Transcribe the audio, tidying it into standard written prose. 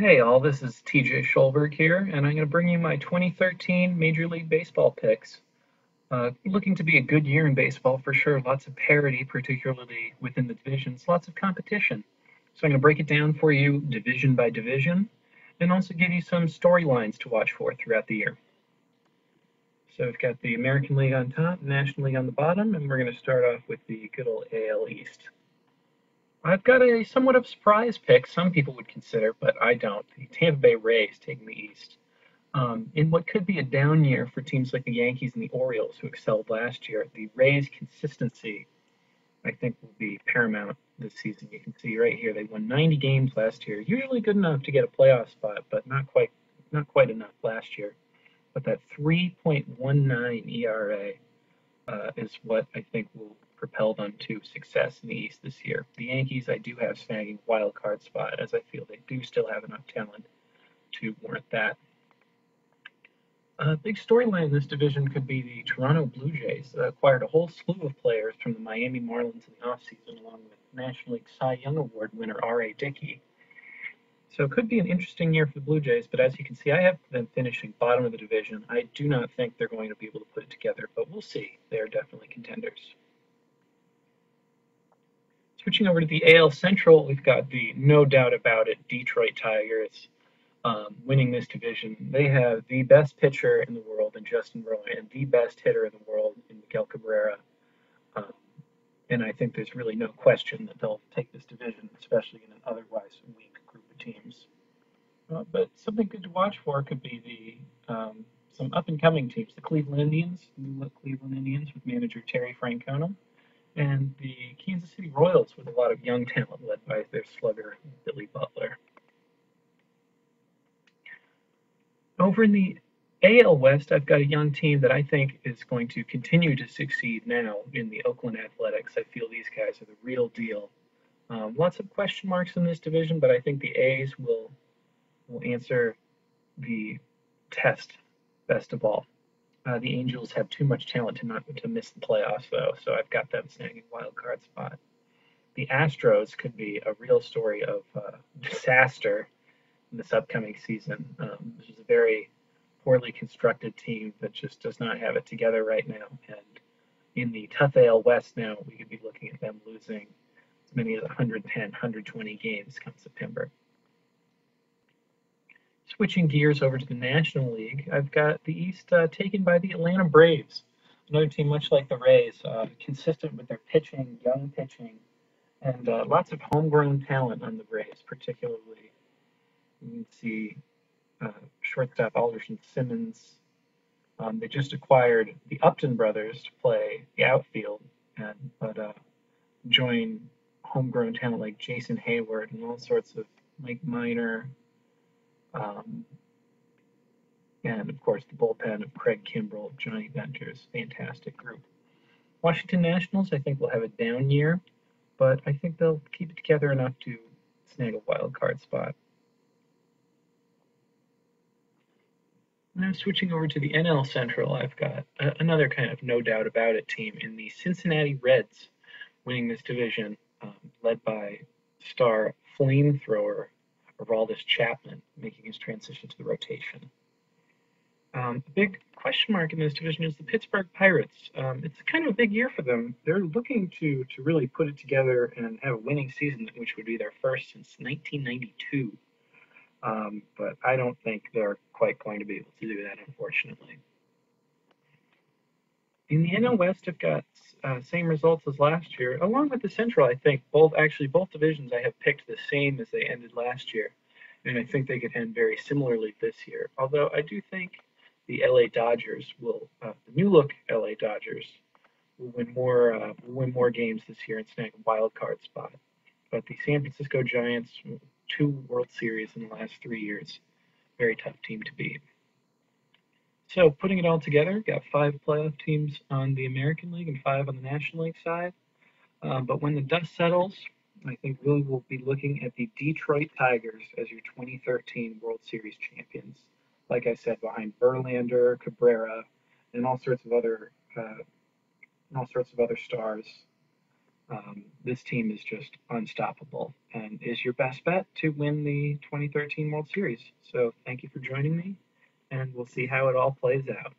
Hey all, this is TJ Schulberg here, and I'm going to bring you my 2013 Major League Baseball picks. Looking to be a good year in baseball for sure. Lots of parity, particularly within the divisions, lots of competition. So I'm going to break it down for you division by division, and also give you some storylines to watch for throughout the year. So we've got the American League on top, National League on the bottom, and we're going to start off with the good old AL East. I've got a somewhat of a surprise pick, some people would consider, but I don't. The Tampa Bay Rays taking the East. In what could be a down year for teams like the Yankees and the Orioles, who excelled last year, the Rays' consistency, I think, will be paramount this season. You can see right here they won 90 games last year, usually good enough to get a playoff spot, but not quite enough last year. But that 3.19 ERA is what I think will propel them to success in the East this year. The Yankees, I do have snagging wild card spot, as I feel they do still have enough talent to warrant that. A big storyline in this division could be the Toronto Blue Jays. Acquired a whole slew of players from the Miami Marlins in the offseason, along with National League Cy Young Award winner R.A. Dickey. So it could be an interesting year for the Blue Jays, but as you can see, I have them finishing bottom of the division. I do not think they're going to be able to put it together, but we'll see. They are definitely contenders. Switching over to the AL Central, we've got the no doubt about it Detroit Tigers winning this division. They have the best pitcher in the world in Justin Verlander and the best hitter in the world in Miguel Cabrera. Um, and I think there's really no question that they'll take this division, especially in an otherwise weak group of teams. But something good to watch for could be some up and coming teams. The Cleveland Indians, new look Cleveland Indians with manager Terry Francona, and the Kansas City Royals with a lot of young talent led by their slugger Billy Butler. Over in the AL West, I've got a young team that I think is going to continue to succeed now in the Oakland Athletics. I feel these guys are the real deal. Lots of question marks in this division, but I think the A's will answer the test best of all. The Angels have too much talent to miss the playoffs, though, so I've got them snagging wild card spot. The Astros could be a real story of disaster in this upcoming season. This is a very poorly constructed team that just does not have it together right now. And in the tough AL West now, we could be looking at them losing as many as 110, 120 games come September. Switching gears over to the National League, I've got the East taken by the Atlanta Braves. Another team much like the Rays, consistent with their pitching, young pitching, and lots of homegrown talent on the Braves, particularly. You can see shortstop Alderson Simmons. They just acquired the Upton brothers to play the outfield, but join homegrown talent like Jason Hayward and all sorts of Mike Minor, and of course the bullpen of Craig Kimbrell, Johnny Venters, fantastic group. Washington Nationals, I think, will have a down year, but I think they'll keep it together enough to snag a wild card spot. Now switching over to the NL Central, I've got another kind of no doubt about it team in the Cincinnati Reds winning this division, led by star flamethrower Aroldis Chapman making his transition to the rotation. The big question mark in this division is the Pittsburgh Pirates. It's kind of a big year for them. They're looking to really put it together and have a winning season, which would be their first since 1992. But I don't think they're quite going to be able to do that, unfortunately. In the NL West, I've got same results as last year, along with the Central. I think both divisions I have picked the same as they ended last year, and I think they could end very similarly this year. Although I do think the LA Dodgers the new look LA Dodgers will win more games this year and snag a wild card spot. But the San Francisco Giants, 2 World Series in the last 3 years, very tough team to beat. So putting it all together, got 5 playoff teams on the American League and 5 on the National League side. But when the dust settles, I think really we'll be looking at the Detroit Tigers as your 2013 World Series champions. Like I said, behind Verlander, Cabrera, and all sorts of other stars. This team is just unstoppable and is your best bet to win the 2013 World Series. So thank you for joining me, and we'll see how it all plays out.